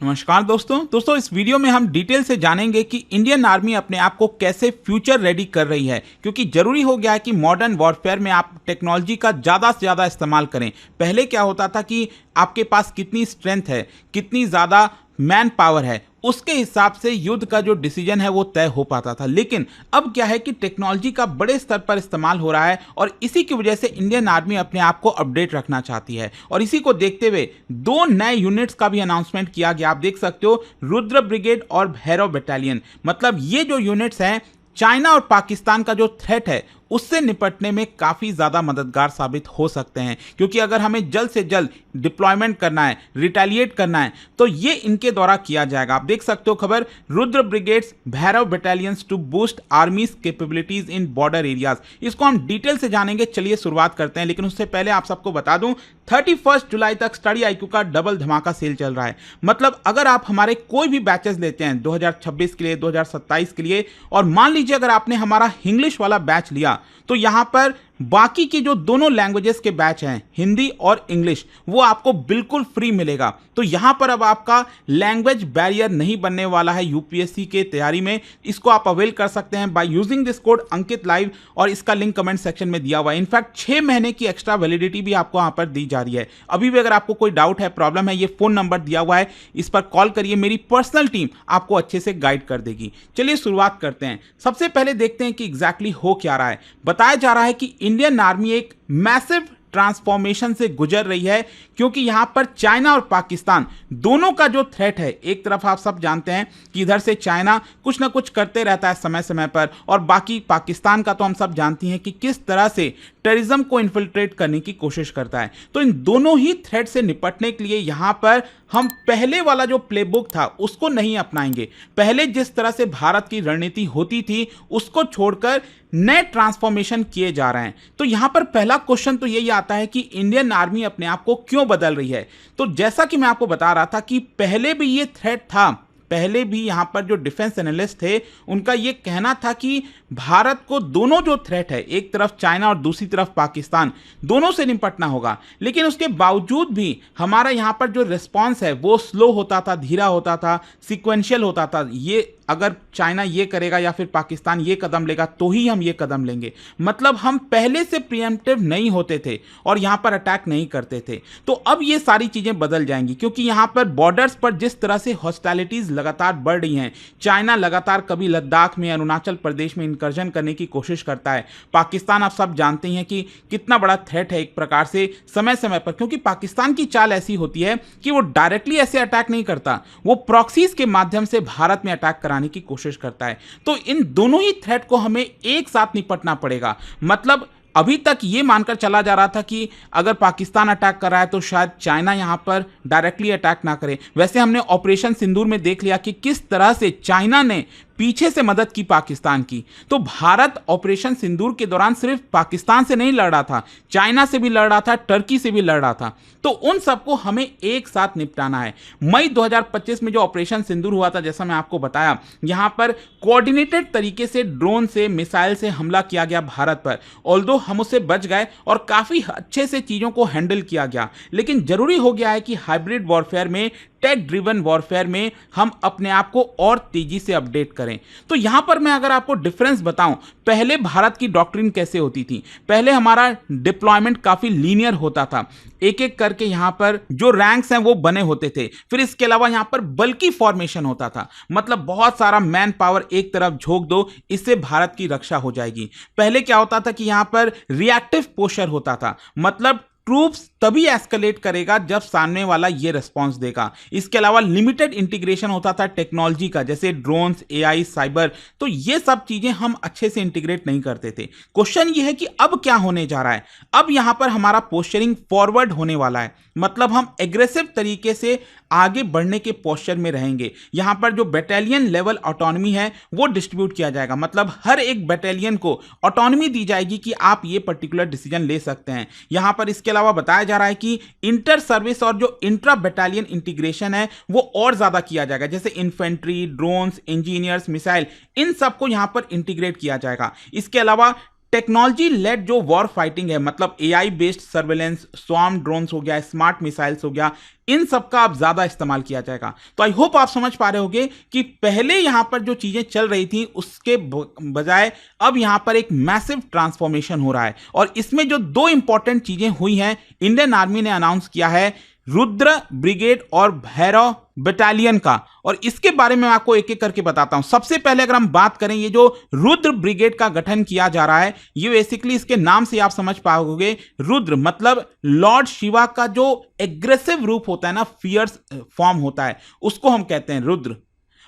नमस्कार दोस्तों इस वीडियो में हम डिटेल से जानेंगे कि इंडियन आर्मी अपने आप को कैसे फ्यूचर रेडी कर रही है, क्योंकि जरूरी हो गया है कि मॉडर्न वॉरफेयर में आप टेक्नोलॉजी का ज़्यादा से ज़्यादा इस्तेमाल करें। पहले क्या होता था कि आपके पास कितनी स्ट्रेंथ है, कितनी ज़्यादा मैन पावर है, उसके हिसाब से युद्ध का जो डिसीजन है वो तय हो पाता था। लेकिन अब क्या है कि टेक्नोलॉजी का बड़े स्तर पर इस्तेमाल हो रहा है और इसी की वजह से इंडियन आर्मी अपने आप को अपडेट रखना चाहती है। और इसी को देखते हुए 2 नए यूनिट्स का भी अनाउंसमेंट किया गया। आप देख सकते हो, रुद्र ब्रिगेड और भैरव बटालियन। मतलब ये जो यूनिट्स हैं, चाइना और पाकिस्तान का जो थ्रेट है उससे निपटने में काफ़ी ज़्यादा मददगार साबित हो सकते हैं, क्योंकि अगर हमें जल्द से जल्द डिप्लॉयमेंट करना है, रिटेलिएट करना है, तो ये इनके द्वारा किया जाएगा। आप देख सकते हो खबर, Rudra brigades Bhairav battalions to boost armies capabilities in border areas. इसको हम डिटेल से जानेंगे। चलिए शुरुआत करते हैं, लेकिन उससे पहले आप सबको बता दूं 31 जुलाई तक स्टडी आईक्यू का डबल धमाका सेल चल रहा है। मतलब अगर आप हमारे कोई भी बैचेस लेते हैं 2026 के लिए, 2027 के लिए, और मान लीजिए अगर आपने हमारा इंग्लिश वाला बैच लिया, तो यहां पर बाकी की जो दोनों लैंग्वेजेस के बैच हैं, हिंदी और इंग्लिश, वो आपको बिल्कुल फ्री मिलेगा। तो यहां पर अब आपका लैंग्वेज बैरियर नहीं बनने वाला है यूपीएससी के तैयारी में। इसको आप अवेल कर सकते हैं by using this code Ankit live, और इसका लिंक कमेंट सेक्शन में दिया हुआ है। इनफैक्ट 6 महीने की एक्स्ट्रा वैलिडिटी भी आपको यहां पर दी जा रही है। अभी भी अगर आपको कोई डाउट है, प्रॉब्लम है, ये फोन नंबर दिया हुआ है, इस पर कॉल करिए, मेरी पर्सनल टीम आपको अच्छे से गाइड कर देगी। चलिए शुरुआत करते हैं। सबसे पहले देखते हैं कि एग्जैक्टली हो क्या रहा है। बताया जा रहा है कि इंडियन आर्मी एक मैसिव ट्रांसफॉर्मेशन से गुजर रही है, क्योंकि यहां पर चाइना और पाकिस्तान दोनों का जो थ्रेट है, एक तरफ आप सब जानते हैं कि इधर से चाइना कुछ ना कुछ करते रहता है समय समय पर, और बाकी पाकिस्तान का तो हम सब जानती हैं कि किस तरह से टेररिज्म को इन्फिल्ट्रेट करने की कोशिश करता है। तो इन दोनों ही थ्रेट से निपटने के लिए यहां पर हम पहले वाला जो प्लेबुक था उसको नहीं अपनाएंगे। पहले जिस तरह से भारत की रणनीति होती थी उसको छोड़कर नए ट्रांसफॉर्मेशन किए जा रहे हैं। तो यहां पर पहला क्वेश्चन तो यही आता है कि इंडियन आर्मी अपने आप को क्यों बदल रही है। तो जैसा कि मैं आपको बता रहा था कि पहले भी ये थ्रेट था, पहले भी यहां पर जो डिफेंस एनालिस्ट थे उनका ये कहना था कि भारत को दोनों जो थ्रेट है, एक तरफ चाइना और दूसरी तरफ पाकिस्तान, दोनों से निपटना होगा। लेकिन उसके बावजूद भी हमारा यहां पर जो रिस्पॉन्स है वो स्लो होता था, धीरा होता था, सीक्वेंशियल होता था। ये अगर चाइना ये करेगा या फिर पाकिस्तान ये कदम लेगा तो ही हम ये कदम लेंगे। मतलब हम पहले से प्रीएम्प्टिव नहीं होते थे और यहां पर अटैक नहीं करते थे। तो अब ये सारी चीजें बदल जाएंगी, क्योंकि यहां पर बॉर्डर्स पर जिस तरह से हॉस्टालिटीज लगातार बढ़ रही हैं, चाइना लगातार कभी लद्दाख में, अरुणाचल प्रदेश में इंकर्जन करने की कोशिश करता है। पाकिस्तान आप सब जानते हैं कि कितना बड़ा थ्रेट है एक प्रकार से समय समय पर, क्योंकि पाकिस्तान की चाल ऐसी होती है कि वो डायरेक्टली ऐसे अटैक नहीं करता, वो प्रॉक्सीज के माध्यम से भारत में अटैक कराने की कोशिश करता है। तो इन दोनों ही थ्रेट को हमें एक साथ निपटना पड़ेगा। मतलब अभी तक ये मानकर चला जा रहा था कि अगर पाकिस्तान अटैक कर रहा है तो शायद चाइना यहां पर डायरेक्टली अटैक ना करे। वैसे हमने ऑपरेशन सिंदूर में देख लिया कि किस तरह से चाइना ने पीछे से मदद की पाकिस्तान की। तो भारत ऑपरेशन सिंदूर के दौरान सिर्फ पाकिस्तान से नहीं लड़ रहा था, चाइना से भी लड़ रहा था, टर्की से भी लड़ रहा था। तो उन सबको हमें एक साथ निपटाना है। मई 2025 में जो ऑपरेशन सिंदूर हुआ था, जैसा मैं आपको बताया, यहां पर कोऑर्डिनेटेड तरीके से ड्रोन से, मिसाइल से हमला किया गया भारत पर। ऑल्दो हम उससे बच गए और काफी अच्छे से चीजों को हैंडल किया गया, लेकिन जरूरी हो गया है कि हाइब्रिड वॉरफेयर में, टेक ड्रिवन वॉरफेयर में हम अपने आप को और तेजी से अपडेट करें। तो यहां पर मैं अगर आपको डिफरेंस बताऊं, पहले भारत की डॉक्ट्रिन कैसे होती थी। पहले हमारा डिप्लॉयमेंट काफी लीनियर होता था, एक एक करके यहां पर जो रैंक्स हैं वो बने होते थे। फिर इसके अलावा यहां पर बल्कि फॉर्मेशन होता था, मतलब बहुत सारा मैन पावर एक तरफ झोंक दो, इससे भारत की रक्षा हो जाएगी। पहले क्या होता था कि यहां पर रिएक्टिव पोस्चर होता था, मतलब ट्रूप्स तभी एस्केलेट करेगा जब सामने वाला ये रिस्पॉन्स देगा। इसके अलावा लिमिटेड इंटीग्रेशन होता था टेक्नोलॉजी का, जैसे ड्रोन्स, एआई, साइबर। तो ये सब चीजें हम अच्छे से इंटीग्रेट नहीं करते थे। क्वेश्चन ये है कि अब क्या होने जा रहा है। अब यहां पर हमारा पोस्चरिंग फॉरवर्ड होने वाला है, मतलब हम एग्रेसिव तरीके से आगे बढ़ने के पोस्चर में रहेंगे। यहां पर जो बटालियन लेवल ऑटोनॉमी है वो डिस्ट्रीब्यूट किया जाएगा, मतलब हर एक बटालियन को ऑटोनॉमी दी जाएगी कि आप ये पर्टिकुलर डिसीजन ले सकते हैं। यहां पर इसके अलावा बताया जा रहा है कि इंटर सर्विस और जो इंट्रा बटालियन इंटीग्रेशन है वो और ज्यादा किया जाएगा, जैसे इन्फेंट्री, ड्रोन्स, इंजीनियर्स, मिसाइल, इन सबको यहां पर इंटीग्रेट किया जाएगा। इसके अलावा टेक्नोलॉजी लेड जो वॉर फाइटिंग है, मतलब AI based surveillance, swarm drones हो गया, स्मार्ट मिसाइल्स हो गया, इन सब का अब ज्यादा इस्तेमाल किया जाएगा। तो आई होप आप समझ पा रहे होंगे कि पहले यहां पर जो चीजें चल रही थी उसके बजाय अब यहां पर एक मैसिव ट्रांसफॉर्मेशन हो रहा है। और इसमें जो दो इंपॉर्टेंट चीजें हुई हैं, इंडियन आर्मी ने अनाउंस किया है रुद्र ब्रिगेड और भैरव बटालियन का, और इसके बारे में आपको एक एक करके बताता हूं। सबसे पहले अगर हम बात करें, ये जो रुद्र ब्रिगेड का गठन किया जा रहा है, ये बेसिकली इसके नाम से आप समझ पाओगे, रुद्र मतलब लॉर्ड शिवा का जो एग्रेसिव रूप होता है ना, फियर्स फॉर्म होता है, उसको हम कहते हैं रुद्र।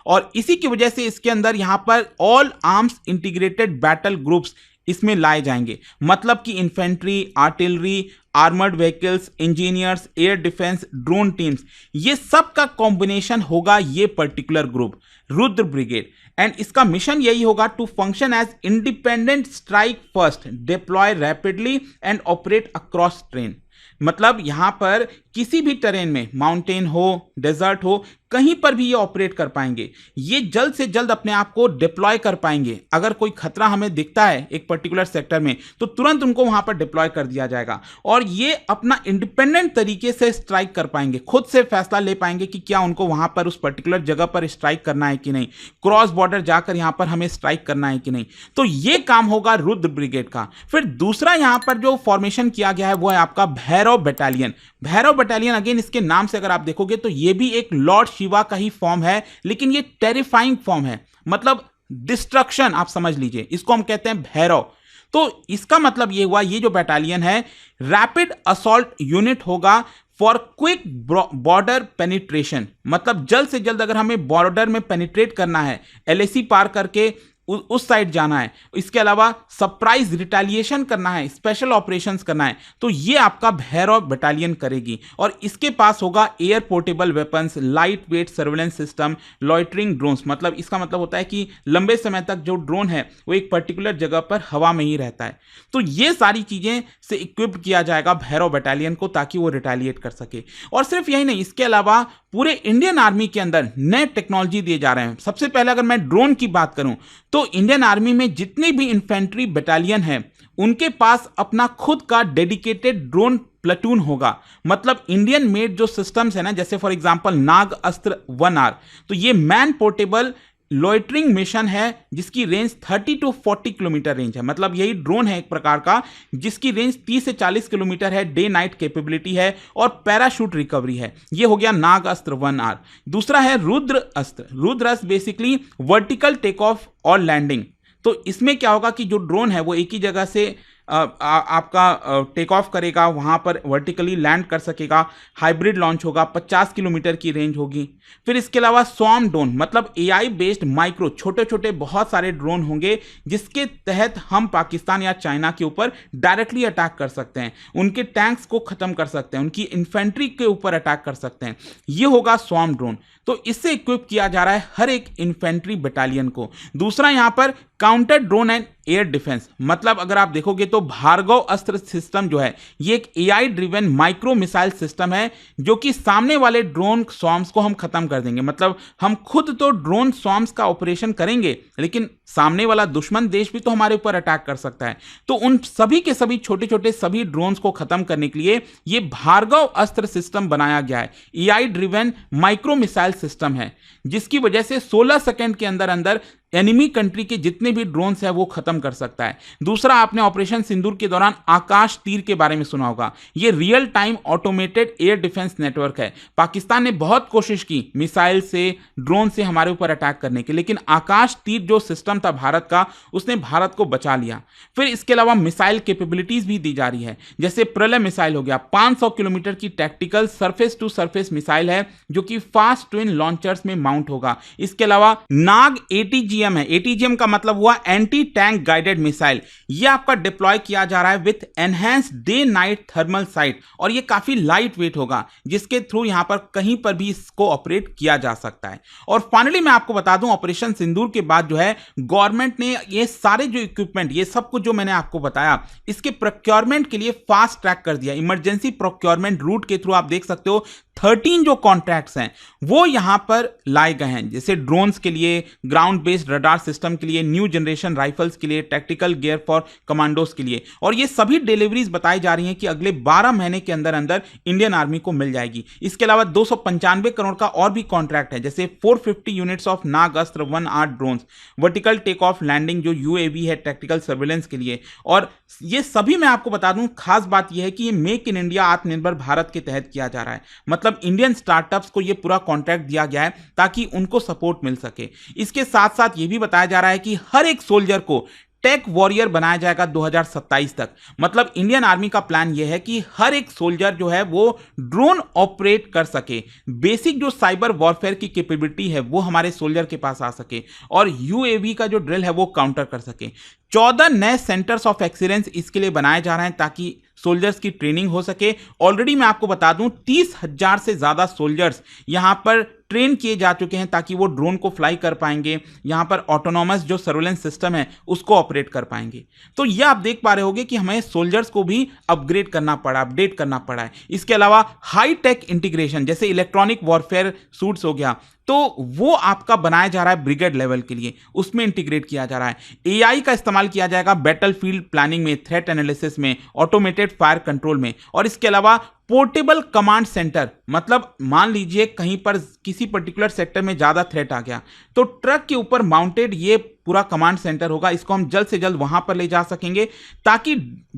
और इसी की वजह से इसके अंदर यहां पर all arms integrated battle groups इसमें लाए जाएंगे, मतलब कि infantry, artillery, armoured vehicles, engineers, air defence, drone teams, ये सब का कॉम्बिनेशन होगा ये particular group Rudra brigade. And इसका मिशन यही होगा to function as independent strike first, deploy rapidly and operate across terrain. मतलब यहां पर किसी भी टेरेन में, माउंटेन हो, डेजर्ट हो, कहीं पर भी ये ऑपरेट कर पाएंगे। ये जल्द से जल्द अपने आप को डिप्लॉय कर पाएंगे। अगर कोई खतरा हमें दिखता है एक पर्टिकुलर सेक्टर में, तो तुरंत उनको वहां पर डिप्लॉय कर दिया जाएगा और ये अपना इंडिपेंडेंट तरीके से स्ट्राइक कर पाएंगे, खुद से फैसला ले पाएंगे कि क्या उनको वहां पर उस पर्टिकुलर जगह पर स्ट्राइक करना है कि नहीं, क्रॉस बॉर्डर जाकर यहां पर हमें स्ट्राइक करना है कि नहीं। तो ये काम होगा रुद्र ब्रिगेड का। फिर दूसरा यहां पर जो फॉर्मेशन किया गया है वो है आपका Bhairav battalion. Bhairav battalion, again इसके नाम से अगर आप देखोगे तो ये भी एक लॉर्ड शिवा का ही फॉर्म है, लेकिन ये टेरिफाइंग फॉर्म है, मतलब डिस्ट्रक्शन आप समझ लीजिए, इसको हम कहते हैं भैरव। तो इसका मतलब ये हुआ, ये जो बटालियन है रैपिड असॉल्ट यूनिट होगा फॉर क्विक बॉर्डर पेनिट्रेशन, मतलब जल्द से जल्द अगर हमें बॉर्डर में पेनिट्रेट करना है, एलएसी पार करके उस साइड जाना है, इसके अलावा सरप्राइज रिटेलिएशन करना है, स्पेशल ऑपरेशंस करना है, तो ये आपका भैरव बटालियन करेगी। और इसके पास होगा air portable weapons, light weight surveillance system, loitering drones, मतलब इसका मतलब होता है कि लंबे समय तक जो ड्रोन है वो एक पर्टिकुलर जगह पर हवा में ही रहता है। तो ये सारी चीजें से इक्विप्ड किया जाएगा भैरव बटालियन को, ताकि वो रिटेलिएट कर सके। और सिर्फ यही नहीं, इसके अलावा पूरे इंडियन आर्मी के अंदर नए टेक्नोलॉजी दिए जा रहे हैं। सबसे पहले अगर मैं ड्रोन की बात करूं तो इंडियन आर्मी में जितनी भी इन्फेंट्री बटालियन है उनके पास अपना खुद का डेडिकेटेड ड्रोन प्लेटून होगा। मतलब इंडियन मेड जो सिस्टम्स है ना, जैसे for example Nag Astra 1R, तो ये मैन पोर्टेबल लॉइटरिंग मिशन है जिसकी रेंज 30 to 40 किलोमीटर रेंज है। मतलब यही ड्रोन है एक प्रकार का जिसकी रेंज 30 से 40 किलोमीटर है, डे नाइट कैपेबिलिटी है और पैराशूट रिकवरी है। ये हो गया नाग अस्त्र 1R। दूसरा है रुद्र अस्त्र। रुद्र अस्त्र बेसिकली वर्टिकल टेक ऑफ और लैंडिंग। तो इसमें क्या होगा कि जो ड्रोन है वो एक ही जगह से आपका टेक ऑफ करेगा, वहां पर वर्टिकली लैंड कर सकेगा, हाइब्रिड लॉन्च होगा, 50 किलोमीटर की रेंज होगी। फिर इसके अलावा स्वार्म ड्रोन, मतलब एआई बेस्ड माइक्रो, छोटे छोटे बहुत सारे ड्रोन होंगे जिसके तहत हम पाकिस्तान या चाइना के ऊपर डायरेक्टली अटैक कर सकते हैं, उनके टैंक्स को खत्म कर सकते हैं, उनकी इन्फेंट्री के ऊपर अटैक कर सकते हैं। ये होगा स्वार्म ड्रोन। तो इससे इक्विप किया जा रहा है हर एक इन्फेंट्री बटालियन को। दूसरा यहां पर counter drone and air defence, मतलब अगर आप देखोगे तो भार्गव अस्त्र सिस्टम जो है ये एक AI driven micro missile system है जो कि सामने वाले ड्रोन स्वॉर्म्स को हम खत्म कर देंगे। मतलब हम खुद तो ड्रोन स्वॉर्म्स का ऑपरेशन करेंगे, लेकिन सामने वाला दुश्मन देश भी तो हमारे ऊपर अटैक कर सकता है। तो उन सभी के सभी छोटे छोटे सभी ड्रोन्स को खत्म करने के लिए ये भार्गव अस्त्र सिस्टम बनाया गया है। AI driven micro missile system है जिसकी वजह से 16 सेकंड के अंदर अंदर एनिमी कंट्री के जितने भी ड्रोन्स हैं वो खत्म कर सकता है। दूसरा, आपने ऑपरेशन सिंदूर के दौरान आकाश तीर के बारे में सुना होगा। ये real time automated air defence network है। पाकिस्तान ने बहुत कोशिश की मिसाइल से, ड्रोन से हमारे ऊपर अटैक करने की, लेकिन आकाश तीर जो सिस्टम था भारत का, उसने भारत को बचा लिया। फिर इसके अलावा मिसाइल कैपेबिलिटीज भी दी जा रही है, जैसे प्रलय मिसाइल हो गया, 500 किलोमीटर की tactical surface to surface missile है जो कि फास्ट ट्विन लॉन्चर्स में माउंट होगा। इसके अलावा नाग ATGM है। ATGM का मतलब हुआ एंटी टैंक गाइडेड मिसाइल। ये आपका डिप्लॉय किया जा रहा है with enhanced day night thermal site, और ये काफी लाइट वेट होगा जिसके थ्रू यहां पर कहीं पर भी इसको ऑपरेट किया जा सकता है। और फाइनली मैं आपको बता दूं, ऑपरेशन सिंदूर के बाद जो है गवर्नमेंट ने ये सारे जो इक्विपमेंट, ये सब कुछ जो मैंने आपको बताया, इसके प्रोक्योरमेंट के लिए फास्ट ट्रैक कर दिया। इमरजेंसी प्रोक्योरमेंट रूट के थ्रू आप देख सकते हो 13 जो कॉन्ट्रैक्ट्स हैं वो यहां पर लाए गए हैं, जैसे ड्रोन्स के लिए, ग्राउंड बेस्ड रडार सिस्टम के लिए, न्यू जनरेशन राइफल्स के लिए, टैक्टिकल गियर फॉर कमांडोज के लिए। और ये सभी डिलीवरीज बताई जा रही हैं कि अगले 12 महीने के अंदर अंदर इंडियन आर्मी को मिल जाएगी। इसके अलावा 295 करोड़ का और भी कॉन्ट्रैक्ट है, जैसे 450 units of Nag Astra 1R drones, vertical take off landing जो यूएवी है टैक्टिकल सर्वेलेंस के लिए। और ये सभी मैं आपको बता दूं, खास बात यह है कि ये मेक इन इंडिया आत्मनिर्भर भारत के तहत किया जा रहा है। मतलब इंडियन स्टार्टअप्स को ये पूरा कॉन्ट्रैक्ट दिया गया है ताकि उनको सपोर्ट मिल सके। इसके साथ साथ ये भी बताया जा रहा है कि हर एक सोल्जर को टेक वॉरियर बनाया जाएगा 2027 तक। मतलब इंडियन आर्मी का प्लान यह है कि हर एक सोल्जर जो है वो ड्रोन ऑपरेट कर सके, बेसिक जो साइबर वॉरफेयर की कैपेबिलिटी है वो हमारे सोल्जर के पास आ सके, और यूएवी का जो ड्रिल है वो काउंटर कर सके। 14 नए सेंटर्स ऑफ एक्सीलेंस इसके लिए बनाए जा रहे हैं ताकि सोल्जर्स की ट्रेनिंग हो सके। ऑलरेडी मैं आपको बता दूं 30,000 से ज्यादा सोल्जर्स यहां पर ट्रेन किए जा चुके हैं ताकि वो ड्रोन को फ्लाई कर पाएंगे, यहां पर ऑटोनॉमस जो सर्वेलेंस सिस्टम है उसको ऑपरेट कर पाएंगे। तो ये आप देख पा रहे होंगे कि हमें सोल्जर्स को भी अपग्रेड करना पड़ा, अपडेट करना पड़ा है। इसके अलावा हाई टेक इंटीग्रेशन जैसे इलेक्ट्रॉनिक वॉरफेयर सूट्स हो गया, तो वो आपका बनाया जा रहा है ब्रिगेड लेवल के लिए, उसमें इंटीग्रेट किया जा रहा है। एआई का इस्तेमाल किया जाएगा बैटलफील्ड प्लानिंग में, थ्रेट एनालिसिस में, ऑटोमेटेड फायर कंट्रोल में। और इसके अलावा पोर्टेबल कमांड सेंटर, मतलब मान लीजिए कहीं पर किसी पर्टिकुलर सेक्टर में ज्यादा थ्रेट आ गया तो ट्रक के ऊपर माउंटेड ये पूरा कमांड सेंटर होगा। इसको हम जल्द से जल्द वहां पर ले जा सकेंगे ताकि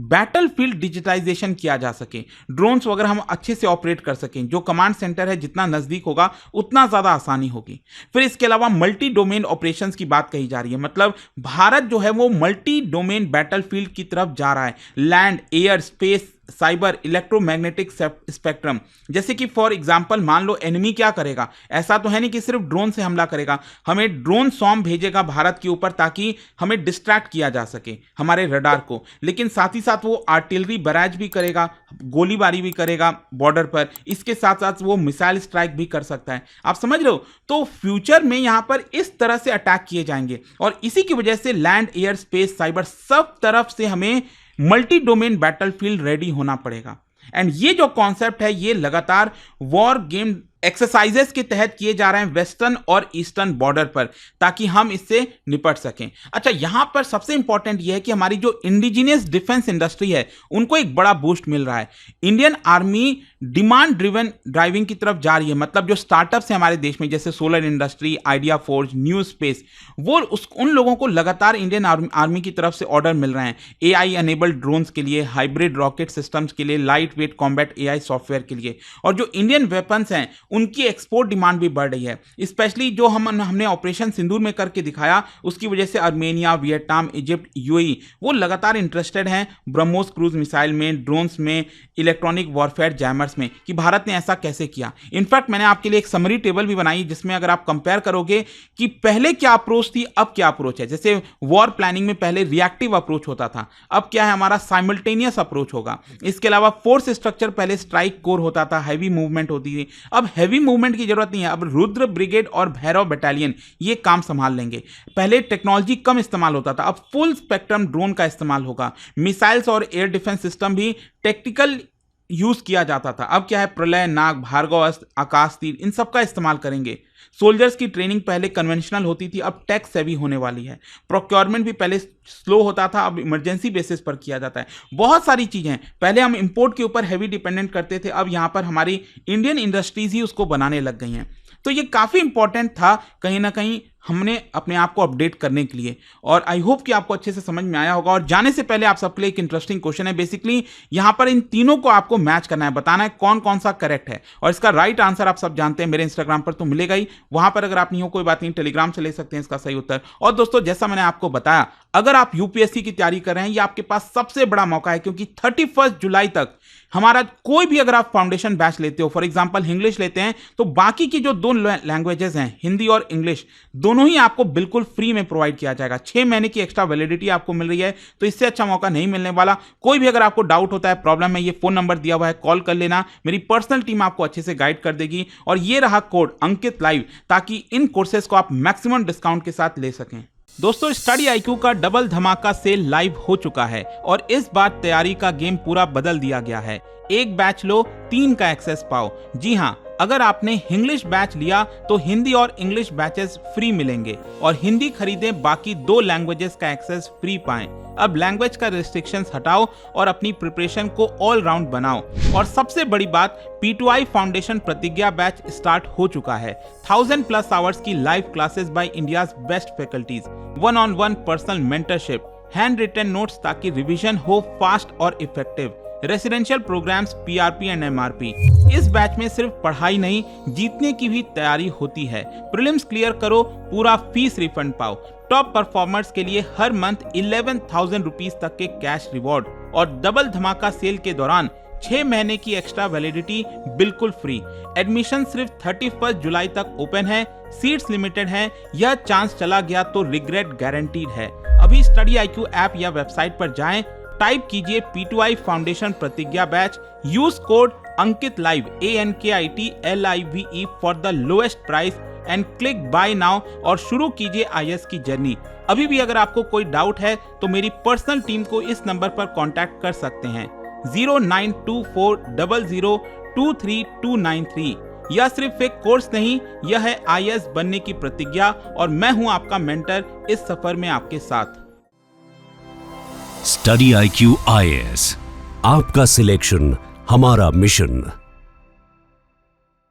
बैटलफील्ड डिजिटाइजेशन किया जा सके, ड्रोन्स वगैरह हम अच्छे से ऑपरेट कर सकें। जो कमांड सेंटर है जितना नजदीक होगा उतना ज्यादा आसानी होगी। फिर इसके अलावा मल्टी डोमेन ऑपरेशंस की बात कही जा रही है। मतलब भारत जो है वो मल्टी डोमेन बैटलफील्ड की तरफ जा रहा है, land, air, space, cyber, electromagnetic spectrum. जैसे कि फॉर एग्जांपल मान लो एनिमी क्या करेगा, ऐसा तो है नहीं कि सिर्फ ड्रोन से हमला करेगा, हमें ड्रोन सॉर्म भेजेगा भारत के ऊपर ताकि हमें डिस्ट्रैक्ट किया जा सके हमारे रडार को, लेकिन साथ ही साथ वो आर्टिलरी बैराज भी करेगा, गोलीबारी भी करेगा बॉर्डर पर, इसके साथ साथ वो मिसाइल स्ट्राइक भी कर सकता है। आप समझ रहे हो? तो फ्यूचर में यहां पर इस तरह से अटैक किए जाएंगे और इसी की वजह से लैंड, एयर, स्पेस, साइबर सब तरफ से हमें मल्टी डोमेन बैटलफील्ड रेडी होना पड़ेगा। एंड ये जो कॉन्सेप्ट है ये लगातार वॉर गेम एक्सरसाइजेस के तहत किए जा रहे हैं वेस्टर्न और ईस्टर्न बॉर्डर पर ताकि हम इससे निपट सकें। अच्छा, यहां पर सबसे इंपॉर्टेंट यह है कि हमारी जो इंडिजिनियस डिफेंस इंडस्ट्री है उनको एक बड़ा बूस्ट मिल रहा है। Indian army demand driven driving की तरफ जा रही है। मतलब जो स्टार्टअप्स हैं हमारे देश में जैसे solar industry, idea forge, new space, वो उन लोगों को लगातार इंडियन आर्मी की तरफ से ऑर्डर मिल रहे हैं एआई एनेबल्ड ड्रोन्स के लिए, हाइब्रिड रॉकेट सिस्टम्स के लिए, light weight combat AI software के लिए। और जो इंडियन वेपन्स हैं उनकी एक्सपोर्ट डिमांड भी बढ़ रही है। स्पेशली जो हमने ऑपरेशन सिंदूर में करके दिखाया उसकी वजह से आर्मेनिया, वियतनाम, इजिप्ट, यूएई वो लगातार इंटरेस्टेड हैं ब्रह्मोस क्रूज मिसाइल में, ड्रोन्स में, इलेक्ट्रॉनिक वॉरफेयर जैमर्स में कि भारत ने ऐसा कैसे किया। इनफैक्ट मैंने आपके लिए एक समरी टेबल भी बनाई जिसमें अगर आप कंपेयर करोगे कि पहले क्या अप्रोच थी अब क्या अप्रोच है। जैसे वॉर प्लानिंग में पहले रिएक्टिव अप्रोच होता था, अब क्या है हमारा साइमल्टेनियस अप्रोच होगा। इसके अलावा फोर्स स्ट्रक्चर पहले स्ट्राइक कोर होता था, हैवी मूवमेंट होती थी, अब हैवी मूवमेंट की जरूरत नहीं है। अब रुद्र ब्रिगेड और भैरव बटालियन ये काम संभाल लेंगे। पहले टेक्नोलॉजी कम इस्तेमाल होता था, अब फुल स्पेक्ट्रम ड्रोन का इस्तेमाल होगा। मिसाइल्स और एयर डिफेंस सिस्टम भी टेक्टिकल यूज किया जाता था, अब क्या है प्रलय, नाग, भार्गव अस्त्र, आकाश तीर, इन सब का इस्तेमाल करेंगे। सोल्जर्स की ट्रेनिंग पहले कन्वेंशनल होती थी, अब टेक सेवी होने वाली है। प्रोक्योरमेंट भी पहले स्लो होता था, अब इमरजेंसी बेसिस पर किया जाता है। बहुत सारी चीजें, पहले हम इंपोर्ट के ऊपर हैवी डिपेंडेंट करते थे, अब यहां पर हमारी इंडियन इंडस्ट्रीज ही उसको बनाने लग गई हैं। तो ये काफी इंपॉर्टेंट था कहीं ना कहीं हमने अपने आप को अपडेट करने के लिए, और आई होप कि आपको अच्छे से समझ में आया होगा। और जाने से पहले आप सबके लिए एक इंटरेस्टिंग क्वेश्चन है। बेसिकली यहां पर इन तीनों को आपको मैच करना है, बताना है कौन कौन सा करेक्ट है, और इसका राइट आंसर आप सब जानते हैं मेरे इंस्टाग्राम पर तो मिलेगा ही। वहां पर अगर आप नहीं हो कोई बात नहीं, टेलीग्राम से ले सकते हैं इसका सही उत्तर। और दोस्तों जैसा मैंने आपको बताया, अगर आप यूपीएससी की तैयारी कर रहे हैं, ये आपके पास सबसे बड़ा मौका है क्योंकि 31 जुलाई तक हमारा कोई भी अगर आप फाउंडेशन बैच लेते हो, फॉर एग्जांपल इंग्लिश लेते हैं, तो बाकी की जो दो लैंग्वेजेस हैं हिंदी और इंग्लिश, दोनों ही आपको बिल्कुल फ्री में प्रोवाइड किया जाएगा। 6 महीने की एक्स्ट्रा वैलिडिटी आपको मिल रही है, तो इससे अच्छा मौका नहीं मिलने वाला। कोई भी अगर आपको डाउट होता है, प्रॉब्लम है, ये फोन नंबर दिया हुआ है, कॉल कर लेना, मेरी पर्सनल टीम आपको अच्छे से गाइड कर देगी। और ये रहा कोड अंकित लाइव, ताकि इन कोर्सेज को आप मैक्सिमम डिस्काउंट के साथ ले सकें। दोस्तों स्टडी आईक्यू का डबल धमाका सेल लाइव हो चुका है और इस बार तैयारी का गेम पूरा बदल दिया गया है। एक बैच लो 3 का एक्सेस पाओ। जी हाँ, अगर आपने इंग्लिश बैच लिया तो हिंदी और इंग्लिश बैचेस फ्री मिलेंगे और हिंदी खरीदें बाकी 2 लैंग्वेजेस का एक्सेस फ्री पाएं। अब लैंग्वेज का रिस्ट्रिक्शंस हटाओ और अपनी प्रिपरेशन को ऑल राउंड बनाओ। और सबसे बड़ी बात, P2I foundation Pratigya batch start हो चुका है। 1000+ आवर्स की live classes by India's best faculties, 1-on-1 personal mentorship, hand written notes ताकि रिवीजन हो फास्ट और effective, residential programmes, PRP and MRP। इस बैच में सिर्फ पढ़ाई नहीं, जीतने की भी तैयारी होती है। प्रीलिम्स क्लियर करो, पूरा फीस रिफंड पाओ। टॉप परफॉर्मर्स के लिए हर मंथ 11,000 रुपीज तक के कैश रिवॉर्ड और डबल धमाका सेल के दौरान 6 महीने की एक्स्ट्रा वैलिडिटी बिल्कुल फ्री। एडमिशन सिर्फ 31 जुलाई तक ओपन है, सीट्स लिमिटेड हैं। यह चांस चला गया तो रिग्रेट गारंटीड है। अभी स्टडी IQ ऐप या वेबसाइट पर जाएं, टाइप कीजिए P2I foundation Pratigya batch, use code Ankit live ANKITLIVE for the lowest price and click buy now और शुरू कीजिए IAS की जर्नी। अभी भी अगर आपको कोई डाउट है तो मेरी पर्सनल टीम को इस नंबर पर कांटेक्ट कर सकते हैं 092400239293। यह सिर्फ एक कोर्स नहीं, यह है IAS बनने की प्रतिज्ञा और मैं हूं आपका मेंटर इस सफर में आपके साथ। स्टडी IQ IAS, आपका सिलेक्शन हमारा मिशन।